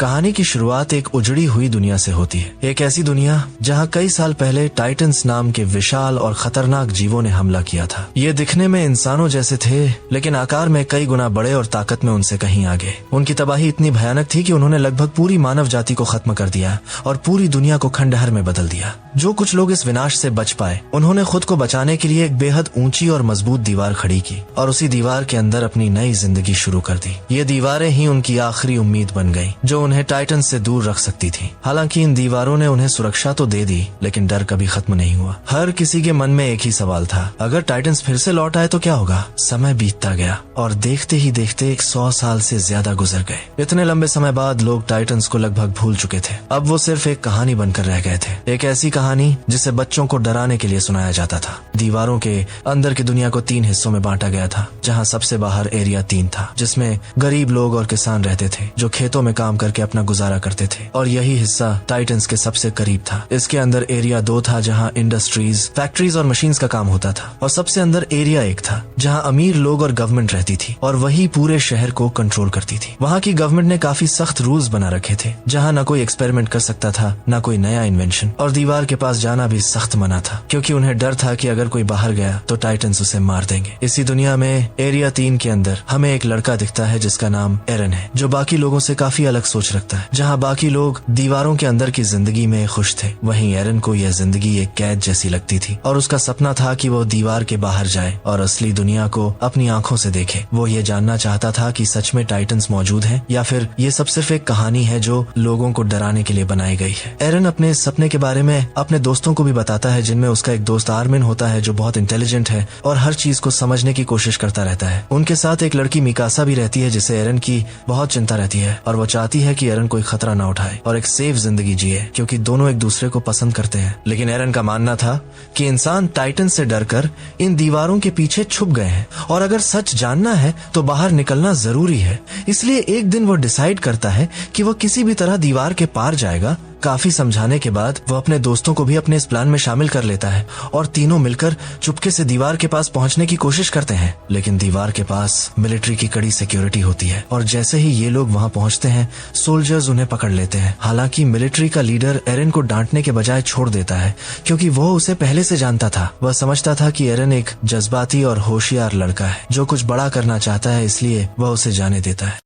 कहानी की शुरुआत एक उजड़ी हुई दुनिया से होती है। एक ऐसी दुनिया जहां कई साल पहले टाइटन्स नाम के विशाल और खतरनाक जीवों ने हमला किया था। ये दिखने में इंसानों जैसे थे, लेकिन आकार में कई गुना बड़े और ताकत में उनसे कहीं आगे। उनकी तबाही इतनी भयानक थी कि उन्होंने लगभग पूरी मानव जाति को खत्म कर दिया और पूरी दुनिया को खंडहर में बदल दिया। जो कुछ लोग इस विनाश से बच पाए, उन्होंने खुद को बचाने के लिए एक बेहद ऊंची और मजबूत दीवार खड़ी की और उसी दीवार के अंदर अपनी नई जिंदगी शुरू कर दी। ये दीवारें ही उनकी आखिरी उम्मीद बन गई, जो उन्हें टाइटन से दूर रख सकती थी। हालांकि इन दीवारों ने उन्हें सुरक्षा तो दे दी, लेकिन डर कभी खत्म नहीं हुआ। हर किसी के मन में एक ही सवाल था, अगर टाइटन्स फिर से लौट आए तो क्या होगा। समय बीतता गया और देखते ही देखते 100 साल से ज्यादा गुजर गए। इतने लंबे समय बाद लोग टाइटन्स को लगभग भूल चुके थे। अब वो सिर्फ एक कहानी बनकर रह गए थे, एक ऐसी कहानी जिसे बच्चों को डराने के लिए सुनाया जाता था। दीवारों के अंदर की दुनिया को 3 हिस्सों में बांटा गया था, जहाँ सबसे बाहर एरिया 3 था, जिसमें गरीब लोग और किसान रहते थे जो खेतों में काम करके अपना गुजारा करते थे, और यही हिस्सा टाइटन्स के सबसे करीब था। इसके अंदर एरिया 2 था, जहाँ इंडस्ट्रीज, फैक्ट्रीज और मशीन्स का काम होता था, और सबसे अंदर एरिया 1 था, जहाँ अमीर लोग और गवर्नमेंट रहती थी और वही पूरे शहर को कंट्रोल करती थी। वहाँ की गवर्नमेंट ने काफी सख्त रूल्स बना रखे थे, जहाँ न कोई एक्सपेरिमेंट कर सकता था, न कोई नया इन्वेंशन, और दीवार के पास जाना भी सख्त मना था, क्योंकि उन्हें डर था कि अगर कोई बाहर गया तो टाइटन्स उसे मार देंगे। इसी दुनिया में एरिया 3 के अंदर हमें एक लड़का दिखता है जिसका नाम एरन है, जो बाकी लोगों से काफी अलग सोच रखता है। जहाँ बाकी लोग दीवारों के अंदर की जिंदगी में खुश थे, वहीं एरन को यह जिंदगी एक कैद जैसी लगती थी, और उसका सपना था कि वो दीवार के बाहर जाए और असली दुनिया को अपनी आंखों से देखे। वो ये जानना चाहता था कि सच में टाइटन्स मौजूद हैं या फिर ये सब सिर्फ एक कहानी है जो लोगों को डराने के लिए बनाई गई है। एरन अपने इस सपने के बारे में अपने दोस्तों को भी बताता है, जिनमें उसका एक दोस्त आर्मिन होता है जो बहुत इंटेलिजेंट है और हर चीज को समझने की कोशिश करता रहता है। उनके साथ एक लड़की मिकासा भी रहती है, जिसे एरन की बहुत चिंता रहती है, और वो चाहती है कि एरन कोई खतरा न उठाए और एक सेफ जिंदगी जिए, क्योंकि दोनों एक दूसरे को पसंद करते हैं। लेकिन एरन का मानना था कि इंसान टाइटन से डरकर इन दीवारों के पीछे छुप गए हैं, और अगर सच जानना है तो बाहर निकलना जरूरी है। इसलिए एक दिन वो डिसाइड करता है कि वो किसी भी तरह दीवार के पार जाएगा। काफी समझाने के बाद वो अपने दोस्तों को भी अपने इस प्लान में शामिल कर लेता है, और तीनों मिलकर चुपके से दीवार के पास पहुंचने की कोशिश करते हैं। लेकिन दीवार के पास मिलिट्री की कड़ी सिक्योरिटी होती है, और जैसे ही ये लोग वहां पहुंचते हैं, सोल्जर्स उन्हें पकड़ लेते हैं। हालांकि मिलिट्री का लीडर एरन को डांटने के बजाय छोड़ देता है, क्योंकि वो उसे पहले से जानता था। वह समझता था कि एरन एक जज्बाती और होशियार लड़का है जो कुछ बड़ा करना चाहता है, इसलिए वह उसे जाने देता है।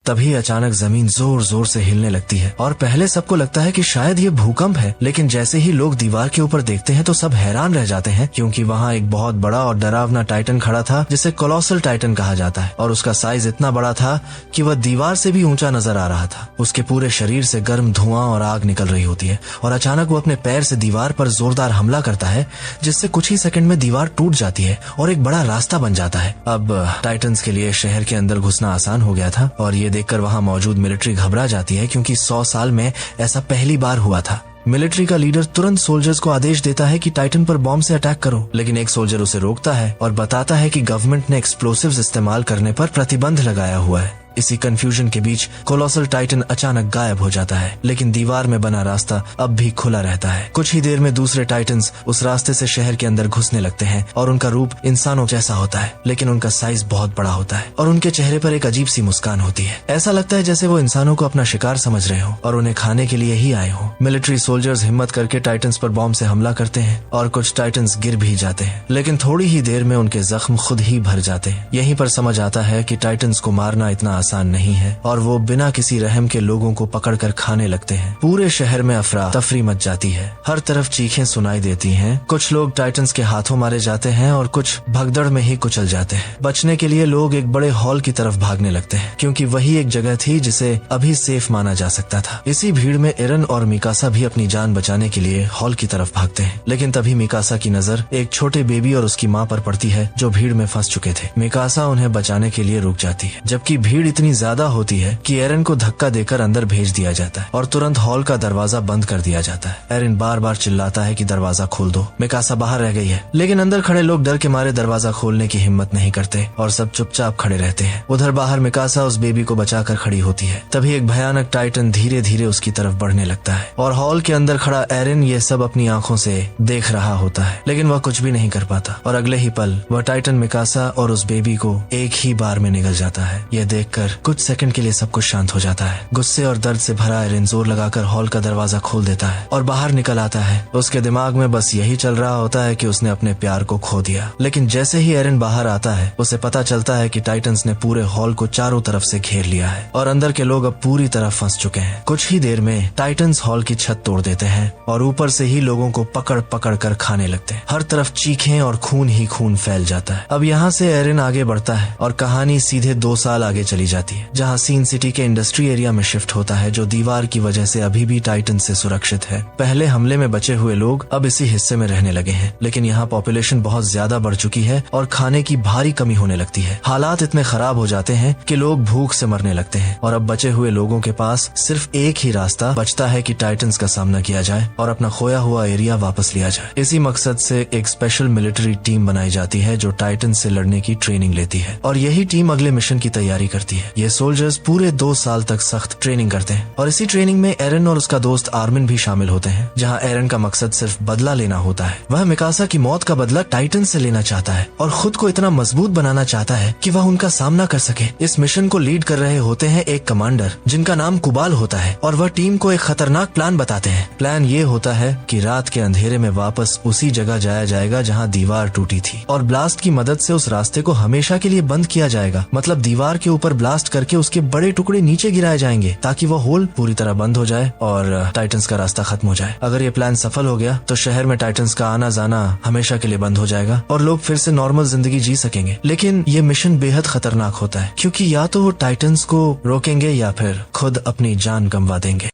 तभी अचानक जमीन जोर जोर से हिलने लगती है, और पहले सबको लगता है कि शायद ये भूकंप है। लेकिन जैसे ही लोग दीवार के ऊपर देखते हैं तो सब हैरान रह जाते हैं, क्योंकि वहाँ एक बहुत बड़ा और डरावना टाइटन खड़ा था, जिसे कोलोसल टाइटन कहा जाता है, और उसका साइज इतना बड़ा था कि वह दीवार से भी ऊंचा नजर आ रहा था। उसके पूरे शरीर से गर्म धुआं और आग निकल रही होती है, और अचानक वो अपने पैर से दीवार पर जोरदार हमला करता है, जिससे कुछ ही सेकंड में दीवार टूट जाती है और एक बड़ा रास्ता बन जाता है। अब टाइटन्स के लिए शहर के अंदर घुसना आसान हो गया था, और ये देखकर वहाँ मौजूद मिलिट्री घबरा जाती है, क्योंकि 100 साल में ऐसा पहली बार हुआ था। मिलिट्री का लीडर तुरंत सोल्जर्स को आदेश देता है कि टाइटन पर बॉम्ब से अटैक करो, लेकिन एक सोल्जर उसे रोकता है और बताता है कि गवर्नमेंट ने एक्सप्लोसिव्स इस्तेमाल करने पर प्रतिबंध लगाया हुआ है। इसी कंफ्यूजन के बीच कोलोसल टाइटन अचानक गायब हो जाता है, लेकिन दीवार में बना रास्ता अब भी खुला रहता है। कुछ ही देर में दूसरे टाइटन्स उस रास्ते से शहर के अंदर घुसने लगते हैं, और उनका रूप इंसानों जैसा होता है, लेकिन उनका साइज बहुत बड़ा होता है, और उनके चेहरे पर एक अजीब सी मुस्कान होती है। ऐसा लगता है जैसे वो इंसानों को अपना शिकार समझ रहे हो और उन्हें खाने के लिए ही आए हो। मिलिट्री सोल्जर्स हिम्मत करके टाइटन्स पर बॉम्ब से हमला करते हैं, और कुछ टाइटन्स गिर भी जाते हैं, लेकिन थोड़ी ही देर में उनके जख्म खुद ही भर जाते हैं। यहीं पर समझ आता है कि टाइटन्स को मारना इतना आसान नहीं है, और वो बिना किसी रहम के लोगों को पकड़कर खाने लगते हैं। पूरे शहर में अफरा तफरी मच जाती है, हर तरफ चीखें सुनाई देती हैं। कुछ लोग टाइटन्स के हाथों मारे जाते हैं और कुछ भगदड़ में ही कुचल जाते हैं। बचने के लिए लोग एक बड़े हॉल की तरफ भागने लगते हैं, क्योंकि वही एक जगह थी जिसे अभी सेफ माना जा सकता था। इसी भीड़ में एरन और मिकासा भी अपनी जान बचाने के लिए हॉल की तरफ भागते हैं, लेकिन तभी मिकासा की नजर एक छोटे बेबी और उसकी माँ पर पड़ती है, जो भीड़ में फंस चुके थे। मिकासा उन्हें बचाने के लिए रुक जाती है, जबकि भीड़ इतनी ज्यादा होती है कि एरन को धक्का देकर अंदर भेज दिया जाता है, और तुरंत हॉल का दरवाजा बंद कर दिया जाता है। एरन बार बार चिल्लाता है कि दरवाजा खोल दो, मिकासा बाहर रह गई है, लेकिन अंदर खड़े लोग डर के मारे दरवाजा खोलने की हिम्मत नहीं करते, और सब चुपचाप खड़े रहते हैं। उधर बाहर मिकासा उस बेबी को बचाकर खड़ी होती है। तभी एक भयानक टाइटन धीरे धीरे उसकी तरफ बढ़ने लगता है, और हॉल के अंदर खड़ा एरन ये सब अपनी आंखों से देख रहा होता है, लेकिन वह कुछ भी नहीं कर पाता, और अगले ही पल वह टाइटन मिकासा और उस बेबी को एक ही बार में निगल जाता है। यह देखकर कर कुछ सेकंड के लिए सब कुछ शांत हो जाता है। गुस्से और दर्द से भरा एरिन जोर लगाकर हॉल का दरवाजा खोल देता है और बाहर निकल आता है। उसके दिमाग में बस यही चल रहा होता है कि उसने अपने प्यार को खो दिया। लेकिन जैसे ही एरिन बाहर आता है उसे पता चलता है कि टाइटंस ने पूरे हॉल को चारों तरफ से घेर लिया है और अंदर के लोग अब पूरी तरह फंस चुके हैं। कुछ ही देर में टाइटंस हॉल की छत तोड़ देते हैं और ऊपर से ही लोगों को पकड़ पकड़ कर खाने लगते हैं। हर तरफ चीखें और खून ही खून फैल जाता है। अब यहाँ से एरिन आगे बढ़ता है और कहानी सीधे 2 साल आगे चली जाती है, जहाँ सीन सिटी के इंडस्ट्री एरिया में शिफ्ट होता है, जो दीवार की वजह से अभी भी टाइटन से सुरक्षित है। पहले हमले में बचे हुए लोग अब इसी हिस्से में रहने लगे हैं, लेकिन यहाँ पॉपुलेशन बहुत ज्यादा बढ़ चुकी है और खाने की भारी कमी होने लगती है। हालात इतने खराब हो जाते हैं कि लोग भूख से मरने लगते हैं और अब बचे हुए लोगों के पास सिर्फ एक ही रास्ता बचता है कि टाइटंस का सामना किया जाए और अपना खोया हुआ एरिया वापस लिया जाए। इसी मकसद से एक स्पेशल मिलिट्री टीम बनाई जाती है जो टाइटंस से लड़ने की ट्रेनिंग लेती है और यही टीम अगले मिशन की तैयारी करती है। ये सोल्जर्स पूरे 2 साल तक सख्त ट्रेनिंग करते हैं और इसी ट्रेनिंग में एरन और उसका दोस्त आर्मिन भी शामिल होते हैं, जहाँ एरन का मकसद सिर्फ बदला लेना होता है। वह मिकासा की मौत का बदला टाइटन से लेना चाहता है और खुद को इतना मजबूत बनाना चाहता है कि वह उनका सामना कर सके। इस मिशन को लीड कर रहे होते हैं एक कमांडर जिनका नाम कुबाल होता है और वह टीम को एक खतरनाक प्लान बताते हैं। प्लान ये होता है कि रात के अंधेरे में वापस उसी जगह जाया जाएगा जहाँ दीवार टूटी थी और ब्लास्ट की मदद से उस रास्ते को हमेशा के लिए बंद किया जाएगा। मतलब दीवार के ऊपर ब्लास्ट करके उसके बड़े टुकड़े नीचे गिराए जाएंगे ताकि वह होल पूरी तरह बंद हो जाए और टाइटंस का रास्ता खत्म हो जाए। अगर ये प्लान सफल हो गया तो शहर में टाइटंस का आना जाना हमेशा के लिए बंद हो जाएगा और लोग फिर से नॉर्मल जिंदगी जी सकेंगे। लेकिन ये मिशन बेहद खतरनाक होता है क्योंकि या तो वो टाइटंस को रोकेंगे या फिर खुद अपनी जान गंवा देंगे।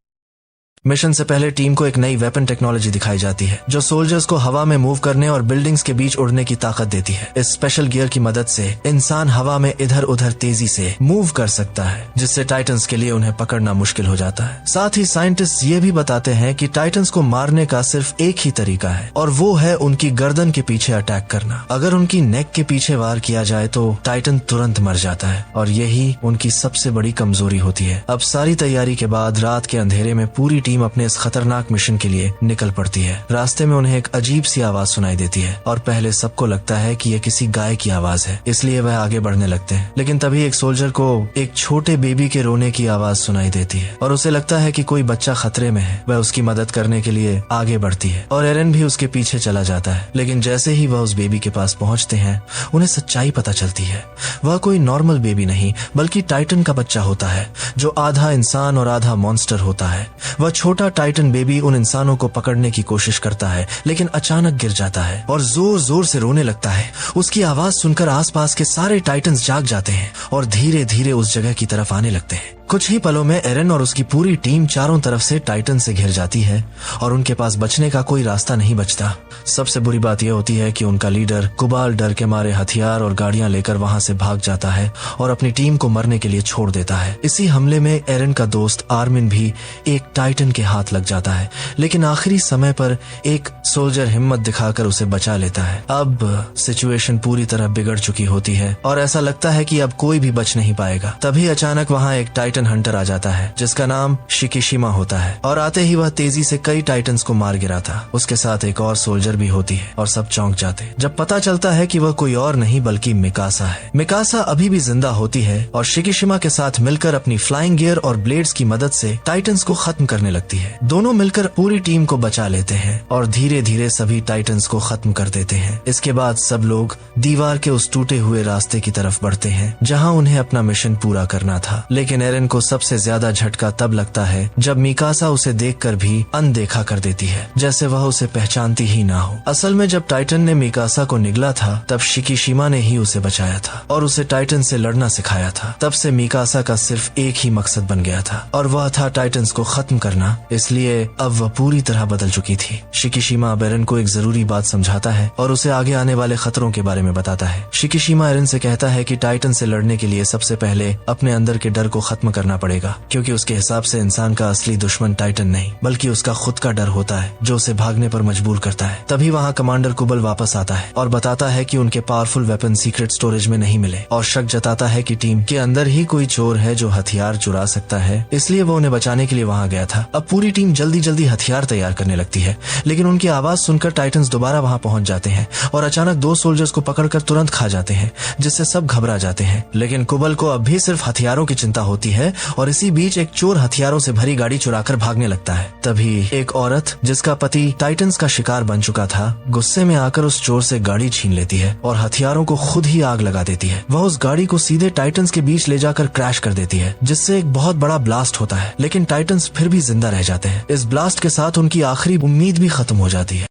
मिशन से पहले टीम को एक नई वेपन टेक्नोलॉजी दिखाई जाती है जो सोल्जर्स को हवा में मूव करने और बिल्डिंग्स के बीच उड़ने की ताकत देती है। इस स्पेशल गियर की मदद से इंसान हवा में इधर उधर तेजी से मूव कर सकता है, जिससे टाइटंस के लिए उन्हें पकड़ना मुश्किल हो जाता है। साथ ही साइंटिस्ट ये भी बताते हैं कि टाइटंस को मारने का सिर्फ एक ही तरीका है और वो है उनकी गर्दन के पीछे अटैक करना। अगर उनकी नेक के पीछे वार किया जाए तो टाइटन तुरंत मर जाता है और यही उनकी सबसे बड़ी कमजोरी होती है। अब सारी तैयारी के बाद रात के अंधेरे में पूरी टीम अपने इस खतरनाक मिशन के लिए निकल पड़ती है। रास्ते में उन्हें एक अजीब सी आवाज सुनाई देती है और पहले सबको लगता है कि यह किसी गाय की आवाज है, इसलिए वह आगे बढ़ने लगते हैं। लेकिन तभी एक सोल्जर को एक छोटे बेबी के रोने की आवाज सुनाई देती है और उसे लगता है कि कोई बच्चा खतरे में है। वह उसकी मदद करने के लिए आगे बढ़ती है और एरन भी उसके पीछे चला जाता है। लेकिन जैसे ही वह उस बेबी के पास पहुंचते हैं उन्हें सच्चाई पता चलती है। वह कोई नॉर्मल बेबी नहीं बल्कि टाइटन का बच्चा होता है जो आधा इंसान और आधा मॉन्स्टर होता है। वह छोटा टाइटन बेबी उन इंसानों को पकड़ने की कोशिश करता है लेकिन अचानक गिर जाता है और जोर जोर से रोने लगता है। उसकी आवाज सुनकर आसपास के सारे टाइटन्स जाग जाते हैं और धीरे धीरे उस जगह की तरफ आने लगते हैं। कुछ ही पलों में एरन और उसकी पूरी टीम चारों तरफ से टाइटन से घिर जाती है और उनके पास बचने का कोई रास्ता नहीं बचता। सबसे बुरी बात यह होती है कि उनका लीडर कुबाल डर के मारे हथियार और गाड़ियां लेकर वहां से भाग जाता है और अपनी टीम को मरने के लिए छोड़ देता है। इसी हमले में एरन का दोस्त आर्मिन भी एक टाइटन के हाथ लग जाता है, लेकिन आखिरी समय पर एक सोल्जर हिम्मत दिखाकर उसे बचा लेता है। अब सिचुएशन पूरी तरह बिगड़ चुकी होती है और ऐसा लगता है कि अब कोई भी बच नहीं पाएगा। तभी अचानक वहाँ एक टाइटन हंटर आ जाता है जिसका नाम शिकिशिमा होता है और आते ही वह तेजी से कई टाइटन्स को मार गिरा था। उसके साथ एक और सोल्जर भी होती है और सब चौंक जाते हैं जब पता चलता है कि वह कोई और नहीं बल्कि मिकासा है। मिकासा अभी भी जिंदा होती है और शिकिशिमा के साथ मिलकर अपनी फ्लाइंग गियर और ब्लेड्स की मदद से टाइटन्स को खत्म करने लगती है। दोनों मिलकर पूरी टीम को बचा लेते हैं और धीरे धीरे सभी टाइटन्स को खत्म कर देते हैं। इसके बाद सब लोग दीवार के उस टूटे हुए रास्ते की तरफ बढ़ते हैं जहाँ उन्हें अपना मिशन पूरा करना था। लेकिन एरन को सबसे ज्यादा झटका तब लगता है जब मिकासा उसे देखकर भी अनदेखा कर देती है, जैसे वह उसे पहचानती ही ना हो। असल में जब टाइटन ने मिकासा को निगला था तब शिकिशिमा ने ही उसे बचाया था और उसे टाइटन से लड़ना सिखाया था। तब से मिकासा का सिर्फ एक ही मकसद बन गया था और वह था टाइटन्स को खत्म करना, इसलिए अब वह पूरी तरह बदल चुकी थी। शिकिशिमा अब एरन को एक जरूरी बात समझाता है और उसे आगे आने वाले खतरों के बारे में बताता है। शिकिशिमा एरन से कहता है कि टाइटन से लड़ने के लिए सबसे पहले अपने अंदर के डर को खत्म करना पड़ेगा, क्योंकि उसके हिसाब से इंसान का असली दुश्मन टाइटन नहीं बल्कि उसका खुद का डर होता है जो उसे भागने पर मजबूर करता है। तभी वहाँ कमांडर कुबल वापस आता है और बताता है कि उनके पावरफुल वेपन सीक्रेट स्टोरेज में नहीं मिले, और शक जताता है कि टीम के अंदर ही कोई चोर है जो हथियार चुरा सकता है, इसलिए वो उन्हें बचाने के लिए वहाँ गया था। अब पूरी टीम जल्दी जल्दी हथियार तैयार करने लगती है, लेकिन उनकी आवाज सुनकर टाइटन्स दोबारा वहाँ पहुँच जाते हैं और अचानक 2 सोल्जर्स को पकड़कर तुरंत खा जाते हैं, जिससे सब घबरा जाते हैं। लेकिन कुबल को अब भी सिर्फ हथियारों की चिंता होती है और इसी बीच एक चोर हथियारों से भरी गाड़ी चुराकर भागने लगता है। तभी एक औरत जिसका पति टाइटन्स का शिकार बन चुका था, गुस्से में आकर उस चोर से गाड़ी छीन लेती है और हथियारों को खुद ही आग लगा देती है। वह उस गाड़ी को सीधे टाइटन्स के बीच ले जाकर क्रैश कर देती है, जिससे एक बहुत बड़ा ब्लास्ट होता है, लेकिन टाइटन्स फिर भी जिंदा रह जाते हैं। इस ब्लास्ट के साथ उनकी आखिरी उम्मीद भी खत्म हो जाती है।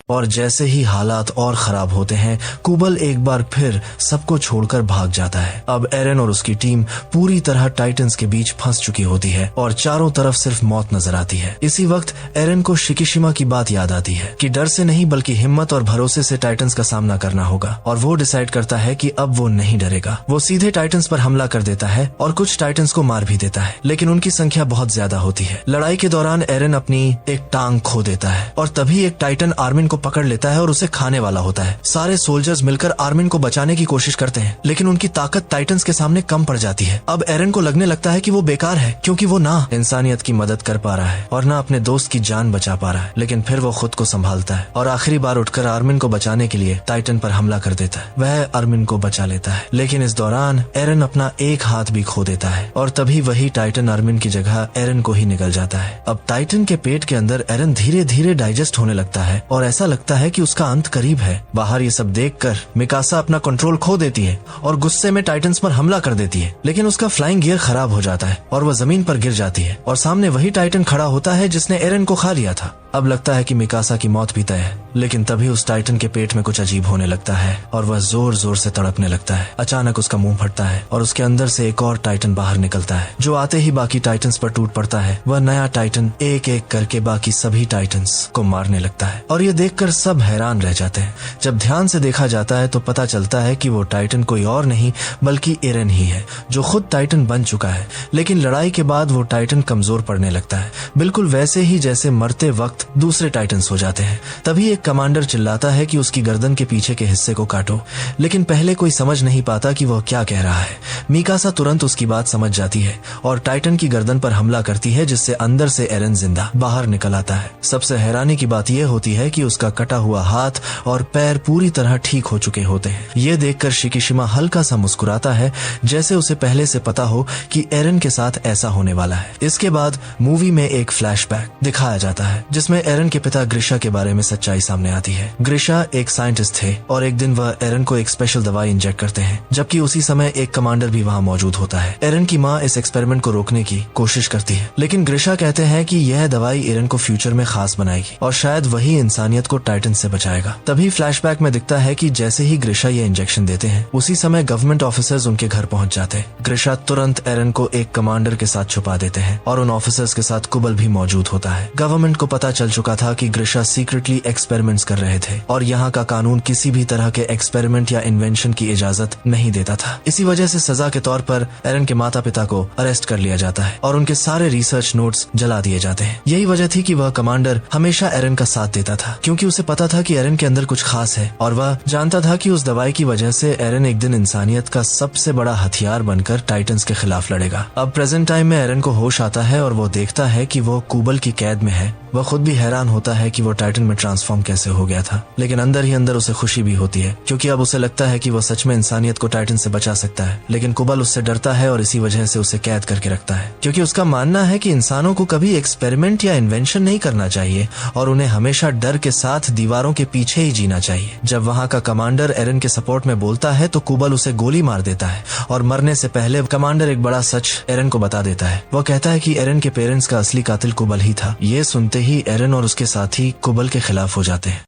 और जैसे ही हालात और खराब होते हैं, कुबल एक बार फिर सबको छोड़कर भाग जाता है। अब एरन और उसकी टीम पूरी तरह टाइटन्स के बीच फंस चुकी होती है और चारों तरफ सिर्फ मौत नजर आती है। इसी वक्त एरन को शिकिशिमा की बात याद आती है कि डर से नहीं बल्कि हिम्मत और भरोसे से टाइटन्स का सामना करना होगा, और वो डिसाइड करता है कि अब वो नहीं डरेगा। वो सीधे टाइटन्स पर हमला कर देता है और कुछ टाइटन्स को मार भी देता है, लेकिन उनकी संख्या बहुत ज्यादा होती है। लड़ाई के दौरान एरन अपनी एक टांग खो देता है और तभी एक टाइटन आर्मिन को पकड़ लेता है और उसे खाने वाला होता है। सारे सोल्जर्स मिलकर आर्मिन को बचाने की कोशिश करते हैं, लेकिन उनकी ताकत टाइटन्स के सामने कम पड़ जाती है। अब एरन को लगने लगता है कि वो बेकार है, क्योंकि वो ना इंसानियत की मदद कर पा रहा है और ना अपने दोस्त की जान बचा पा रहा है। लेकिन फिर वो खुद को संभालता है और आखिरी बार उठकर आर्मिन को बचाने के लिए टाइटन पर हमला कर देता है। वह आर्मिन को बचा लेता है, लेकिन इस दौरान एरन अपना एक हाथ भी खो देता है और तभी वही टाइटन आर्मिन की जगह एरन को ही निगल जाता है। अब टाइटन के पेट के अंदर एरन धीरे धीरे डाइजेस्ट होने लगता है और ऐसा लगता है कि उसका अंत करीब है। बाहर ये सब देखकर मिकासा अपना कंट्रोल खो देती है और गुस्से में टाइटन्स पर हमला कर देती है, लेकिन उसका फ्लाइंग गियर खराब हो जाता है और वह जमीन पर गिर जाती है और सामने वही टाइटन खड़ा होता है जिसने एरन को खा लिया था। अब लगता है कि मिकासा की मौत भी तय है, लेकिन तभी उस टाइटन के पेट में कुछ अजीब होने लगता है और वह जोर जोर से तड़पने लगता है। अचानक उसका मुंह फटता है और उसके अंदर से एक और टाइटन बाहर निकलता है, जो आते ही बाकी टाइटन्स पर टूट पड़ता है। वह नया टाइटन एक एक करके बाकी सभी टाइटन्स को मारने लगता है और ये देखकर सब हैरान रह जाते हैं। जब ध्यान से देखा जाता है तो पता चलता है कि वो टाइटन कोई और नहीं बल्कि एरन ही है, जो खुद टाइटन बन चुका है। लेकिन लड़ाई के बाद वो टाइटन कमजोर पड़ने लगता है, बिल्कुल वैसे ही जैसे मरते वक्त दूसरे टाइटन्स हो जाते हैं। तभी एक कमांडर चिल्लाता है कि उसकी गर्दन के पीछे के हिस्से को काटो, लेकिन पहले कोई समझ नहीं पाता कि वह क्या कह रहा है। मिकासा तुरंत उसकी बात समझ जाती है और टाइटन की गर्दन पर हमला करती है, जिससे अंदर से एरन जिंदा बाहर निकल आता है। सबसे हैरानी की बात यह होती है कि उसका कटा हुआ हाथ और पैर पूरी तरह ठीक हो चुके होते हैं। ये देखकर शिकिशिमा हल्का सा मुस्कुराता है, जैसे उसे पहले से पता हो कि एरन के साथ ऐसा होने वाला है। इसके बाद मूवी में एक फ्लैशबैक दिखाया जाता है, जिसमें एरन के पिता ग्रिशा के बारे में सच्चाई सामने आती है। ग्रिशा एक साइंटिस्ट थे और एक दिन वह एरन को एक स्पेशल दवाई इंजेक्ट करते हैं, जबकि उसी समय एक कमांडर भी वहाँ मौजूद होता है। एरन की माँ इस एक्सपेरिमेंट को रोकने की कोशिश करती है, लेकिन ग्रिशा कहते हैं कि यह दवाई एरन को फ्यूचर में खास बनाएगी और शायद वही इंसानियत को टाइटन से बचाएगा। तभी फ्लैशबैक में दिखता है कि जैसे ही ग्रिशा ये इंजेक्शन देते हैं, उसी समय गवर्नमेंट ऑफिसर्स उनके घर पहुंच जाते हैं। ग्रिशा तुरंत एरन को एक कमांडर के साथ छुपा देते हैं और उन ऑफिसर्स के साथ कुबल भी मौजूद होता है। गवर्नमेंट को पता चल चुका था कि ग्रिशा सीक्रेटली एक्सपेरिमेंट्स कर रहे थे और यहाँ का कानून किसी भी तरह के एक्सपेरिमेंट या इन्वेंशन की इजाजत नहीं देता था। इसी वजह से सजा के तौर पर एरन के माता पिता को अरेस्ट कर लिया जाता है और उनके सारे रिसर्च नोट्स जला दिए जाते हैं। यही वजह थी कि वह कमांडर हमेशा एरन का साथ देता था, क्योंकि उसे पता था कि एरन के अंदर कुछ खास है और वह जानता था कि उस दवाई की वजह से एरन एक दिन इंसानियत का सबसे बड़ा हथियार बनकर टाइटन्स के खिलाफ लड़ेगा। अब प्रेजेंट टाइम में एरन को होश आता है और वो देखता है कि वो कुबल की कैद में है। वह खुद भी हैरान होता है कि वो टाइटन में ट्रांसफॉर्म कैसे हो गया था, लेकिन अंदर ही अंदर उसे खुशी भी होती है, क्योंकि अब उसे लगता है कि वो सच में इंसानियत को टाइटन से बचा सकता है। लेकिन कुबल उससे डरता है और इसी वजह से उसे कैद करके रखता है, क्योंकि उसका मानना है कि इंसानों को कभी एक्सपेरिमेंट या इन्वेंशन नहीं करना चाहिए और उन्हें हमेशा डर के साथ दीवारों के पीछे ही जीना चाहिए। जब वहाँ का कमांडर एरन के सपोर्ट में बोलता है तो कुबल उसे गोली मार देता है और मरने से पहले कमांडर एक बड़ा सच एरन को बता देता है। वह कहता है कि एरन के पेरेंट्स का असली कातिल कुबल ही था। ये सुनते ही एरन और उसके साथी कुबल के खिलाफ हो जाते हैं।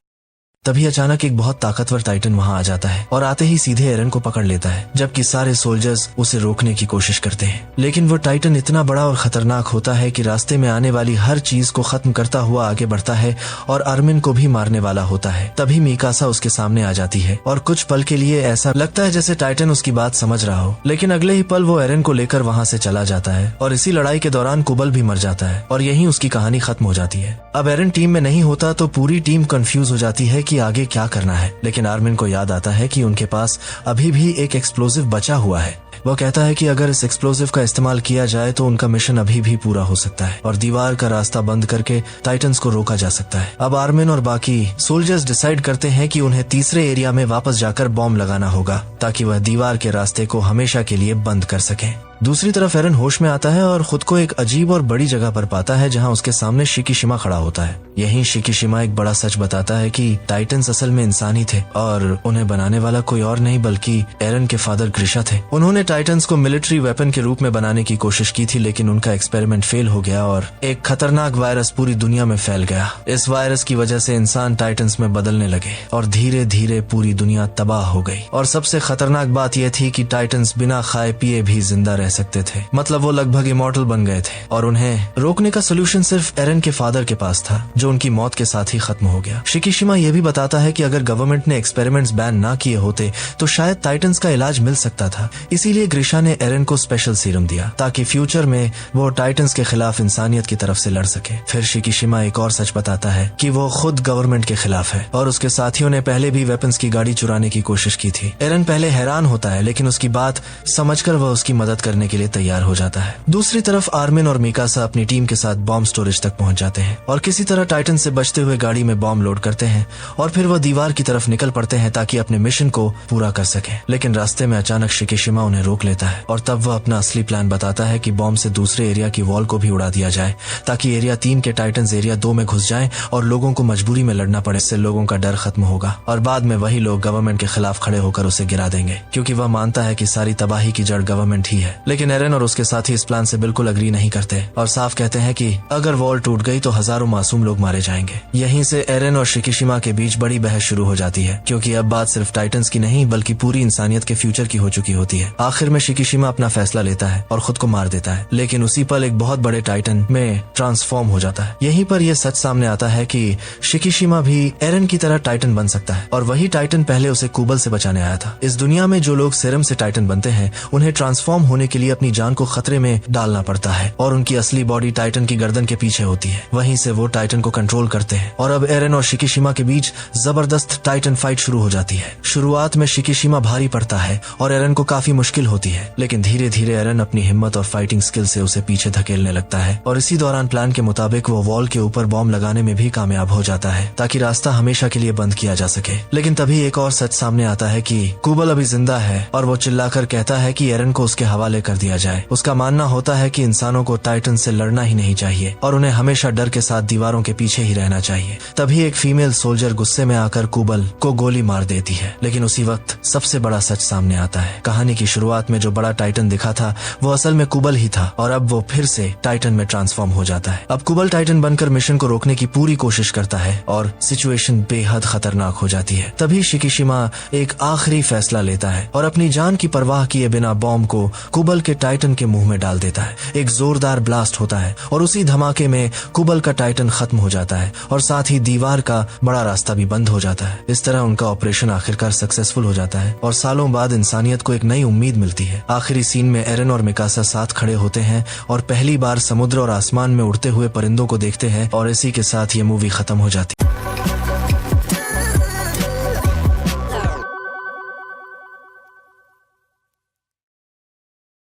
तभी अचानक एक बहुत ताकतवर टाइटन वहां आ जाता है और आते ही सीधे एरन को पकड़ लेता है, जबकि सारे सोल्जर्स उसे रोकने की कोशिश करते हैं। लेकिन वो टाइटन इतना बड़ा और खतरनाक होता है कि रास्ते में आने वाली हर चीज को खत्म करता हुआ आगे बढ़ता है और आर्मिन को भी मारने वाला होता है। तभी मीकासा उसके सामने आ जाती है और कुछ पल के लिए ऐसा लगता है जैसे टाइटन उसकी बात समझ रहा हो, लेकिन अगले ही पल वो एरन को लेकर वहां से चला जाता है और इसी लड़ाई के दौरान कुबल भी मर जाता है और यहीं उसकी कहानी खत्म हो जाती है। अब एरन टीम में नहीं होता तो पूरी टीम कंफ्यूज हो जाती है कि आगे क्या करना है, लेकिन आर्मिन को याद आता है कि उनके पास अभी भी एक एक्सप्लोसिव बचा हुआ है। वो कहता है कि अगर इस एक्सप्लोसिव का इस्तेमाल किया जाए तो उनका मिशन अभी भी पूरा हो सकता है और दीवार का रास्ता बंद करके टाइटन्स को रोका जा सकता है। अब आर्मिन और बाकी सोल्जर्स डिसाइड करते हैं कि उन्हें तीसरे एरिया में वापस जाकर बॉम्ब लगाना होगा ताकि वह दीवार के रास्ते को हमेशा के लिए बंद कर सके। दूसरी तरफ एरन होश में आता है और खुद को एक अजीब और बड़ी जगह पर पाता है जहां उसके सामने शिकीशिमा खड़ा होता है। यहीं शिकीशिमा एक बड़ा सच बताता है कि टाइटन्स असल में इंसानी थे और उन्हें बनाने वाला कोई और नहीं बल्कि एरन के फादर ग्रिशा थे। उन्होंने टाइटन्स को मिलिट्री वेपन के रूप में बनाने की कोशिश की थी, लेकिन उनका एक्सपेरिमेंट फेल हो गया और एक खतरनाक वायरस पूरी दुनिया में फैल गया। इस वायरस की वजह से इंसान टाइटन्स में बदलने लगे और धीरे धीरे पूरी दुनिया तबाह हो गई। और सबसे खतरनाक बात यह थी कि टाइटन्स बिना खाए पिए भी जिंदा रह सकते थे, मतलब वो लगभग इमॉर्टल बन गए थे और उन्हें रोकने का सोल्यूशन सिर्फ एरन के फादर के पास था, जो उनकी मौत के साथ ही खत्म हो गया। शिकीशिमा यह भी बताता है कि अगर गवर्नमेंट ने एक्सपेरिमेंट्स बैन ना किए होते तो शायद टाइटन्स का इलाज मिल सकता था। इसीलिए ग्रिशा ने एरन को स्पेशल सीरम दिया ताकि फ्यूचर में वो टाइटन्स के खिलाफ इंसानियत की तरफ से लड़ सके। फिर शिकीशिमा एक और सच बताता है कि वो खुद गवर्नमेंट के खिलाफ है और उसके साथियों ने पहले भी वेपन्स की गाड़ी चुराने की कोशिश की थी। एरन पहले हैरान होता है, लेकिन उसकी बात समझकर वह उसकी मदद करने के लिए तैयार हो जाता है। दूसरी तरफ आर्मिन और मीकासा अपनी टीम के साथ बॉम्ब स्टोरेज तक पहुंच जाते हैं और किसी तरह टाइटन से बचते हुए गाड़ी में बॉम्ब लोड करते हैं और फिर वह दीवार की तरफ निकल पड़ते हैं ताकि अपने मिशन को पूरा कर सके। लेकिन रास्ते में अचानक शिकीशिमा उन्हें रोक लेता है और तब वह अपना असली प्लान बताता है कि बॉम्ब से दूसरे एरिया की वॉल को भी उड़ा दिया जाए ताकि एरिया 3 के टाइटन्स एरिया 2 में घुस जाएं और लोगों को मजबूरी में लड़ना पड़े। इससे लोगों का डर खत्म होगा और बाद में वही लोग गवर्नमेंट के खिलाफ खड़े होकर उसे गिरा देंगे, क्योंकि वह मानता है कि सारी तबाही की जड़ गवर्नमेंट ही है। लेकिन एरन और उसके साथी इस प्लान से बिल्कुल अग्री नहीं करते और साफ कहते हैं कि अगर वॉल टूट गई तो हजारों मासूम लोग मारे जाएंगे। यहीं से एरन और शिकीशिमा के बीच बड़ी बहस शुरू हो जाती है, क्योंकि अब बात सिर्फ टाइटन्स की नहीं बल्कि पूरी इंसानियत के फ्यूचर की हो चुकी होती है। आखिर में शिकीशिमा अपना फैसला लेता है और खुद को मार देता है, लेकिन उसी पल एक बहुत बड़े टाइटन में ट्रांसफॉर्म हो जाता है। यहीं पर यह सच सामने आता है कि शिकीशिमा भी एरन की तरह टाइटन बन सकता है और वही टाइटन पहले उसे कुबल से बचाने आया था। इस दुनिया में जो लोग सीरम से टाइटन बनते हैं उन्हें ट्रांसफॉर्म होने के लिए अपनी जान को खतरे में डालना पड़ता है और उनकी असली बॉडी टाइटन की गर्दन के पीछे होती है। वहीं से वो टाइटन को कंट्रोल करते हैं और अब एरन और शिकीशिमा के बीच जबरदस्त टाइटन फाइट शुरू हो जाती है। शुरुआत में शिकीशिमा भारी पड़ता है और एरन को काफी मुश्किल होती है, लेकिन धीरे धीरे एरन अपनी हिम्मत और फाइटिंग स्किल से उसे पीछे धकेलने लगता है और इसी दौरान प्लान के मुताबिक वो वॉल के ऊपर बॉम्ब लगाने में भी कामयाब हो जाता है ताकि रास्ता हमेशा के लिए बंद किया जा सके। लेकिन तभी एक और सच सामने आता है कि कुबल अभी जिंदा है और वो चिल्लाकर कहता है कि एरन को उसके हवाले कर दिया जाए। उसका मानना होता है कि इंसानों को टाइटन से लड़ना ही नहीं चाहिए और उन्हें हमेशा डर के साथ दीवारों के पीछे ही रहना चाहिए। तभी एक फीमेल सोल्जर गुस्से में आकर कुबल को गोली मार देती है, लेकिन उसी वक्त सबसे बड़ा सच सामने आता है। कहानी की शुरुआत में जो बड़ा टाइटन दिखा था वो असल में कुबल ही था और अब वो फिर से टाइटन में ट्रांसफॉर्म हो जाता है। अब कुबल टाइटन बनकर मिशन को रोकने की पूरी कोशिश करता है और सिचुएशन बेहद खतरनाक हो जाती है। तभी शिकीशिमा एक आखिरी फैसला लेता है और अपनी जान की परवाह किए बिना बॉम्ब को कुबल के टाइटन के मुंह में डाल देता है। एक जोरदार ब्लास्ट होता है और उसी धमाके में कुबल का टाइटन खत्म हो जाता है और साथ ही दीवार का बड़ा रास्ता भी बंद हो जाता है। इस तरह उनका ऑपरेशन आखिरकार सक्सेसफुल हो जाता है और सालों बाद इंसानियत को एक नई उम्मीद मिलती है। आखिरी सीन में एरन और मिकासा साथ खड़े होते हैं और पहली बार समुद्र और आसमान में उड़ते हुए परिंदों को देखते हैं और इसी के साथ ये मूवी खत्म हो जाती है।